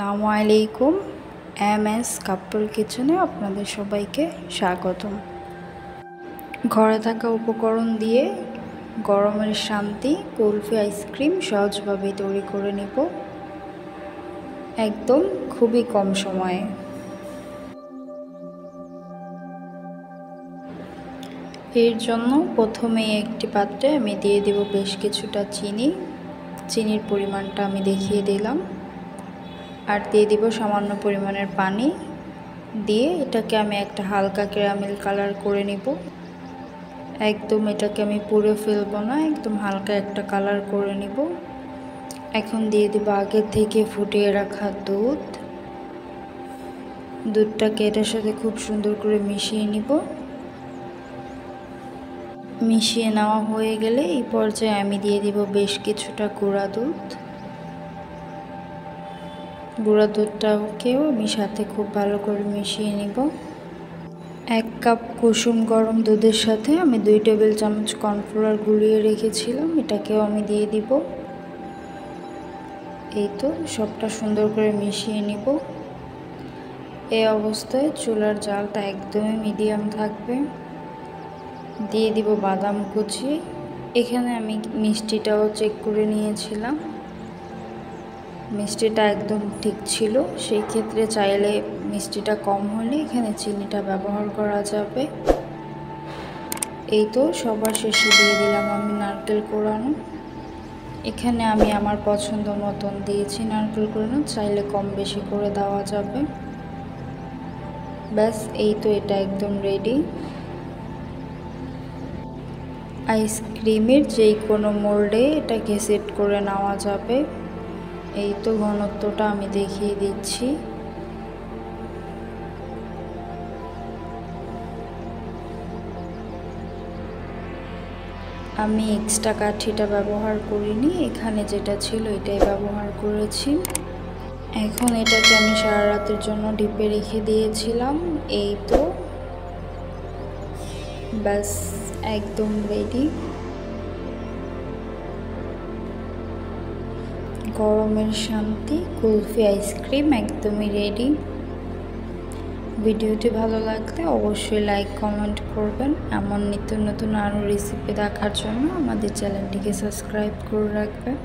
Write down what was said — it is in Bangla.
আসসালামু আলাইকুম। এমএস কাপল কিচেনে আপনাদের সবাইকে স্বাগতম। ঘরে থাকা উপকরণ দিয়ে গরমের শান্তি কুলফি আইসক্রিম সহজভাবে তৈরি করে নেব, একদম খুবই কম সময়ে। এর জন্য প্রথমেই একটি পাত্রে আমি দিয়ে দেব বেশ কিছুটা চিনির পরিমাণটা আমি দেখিয়ে দিলাম, আর দিয়ে দিব সামান্য পরিমাণের পানি। দিয়ে এটাকে আমি একটা হালকা ক্যারামেল কালার করে নিব। একদম এটাকে আমি পুরো ফেলবো না, একদম হালকা একটা কালার করে নিব। এখন দিয়ে দিব আগে থেকে ফুটিয়ে রাখা দুধটাকে এটার সাথে খুব সুন্দর করে মিশিয়ে নিব। মিশিয়ে নেওয়া হয়ে গেলে এই পর্যায়ে আমি দিয়ে দিব বেশ কিছুটা গুঁড়া দুধটাকেও আমি সাথে খুব ভালো করে মিশিয়ে নিব। 1 কাপ কুসুম গরম দুধের সাথে আমি 2 টেবিল চামচ কর্নফ্লাওয়ার গুলিয়ে রেখেছিলাম, এটাকেও আমি দিয়ে দিব। এই তো সবটা সুন্দর করে মিশিয়ে নিব। এই অবস্থায় চুলার জালটা একদমই মিডিয়াম থাকবে। দিয়ে দিব বাদাম কুচি। এখানে আমি মিষ্টিটাও চেক করে নিয়েছিলাম, মিষ্টিটা একদম ঠিক ছিল। সেই ক্ষেত্রে চাইলে মিষ্টিটা কম হলে এখানে চিনিটা ব্যবহার করা যাবে। এই তো সবার শেষে দিয়ে দিলাম আমি নারকেল কোড়ানো। এখানে আমি আমার পছন্দ মতন দিয়েছি নারকেল কোড়ানো, চাইলে কম বেশি করে দেওয়া যাবে। ব্যাস এই তো এটা একদম রেডি। আইসক্রিমের যেই কোনো মোল্ডে এটাকে সেট করে নেওয়া যাবে। এই তো ঘনত্বটা আমি দেখিয়ে দিচ্ছি। আমি এক্সট্রা কাঠিটা ব্যবহার করিনি, এখানে যেটা ছিল এটাই ব্যবহার করেছি। এখন এটাকে আমি সারা রাতের জন্য ডিপে রেখে দিয়েছিলাম। এই তো ব্যাস একদম রেডি। গরমের শান্তি কুলফি আইসক্রিম একদমই রেডি। ভিডিওটি ভালো লাগলে অবশ্যই লাইক কমেন্ট করবেন। এমন নিত্য নতুন আরও রেসিপি দেখার জন্য আমাদের চ্যানেলটিকে সাবস্ক্রাইব করে রাখবেন।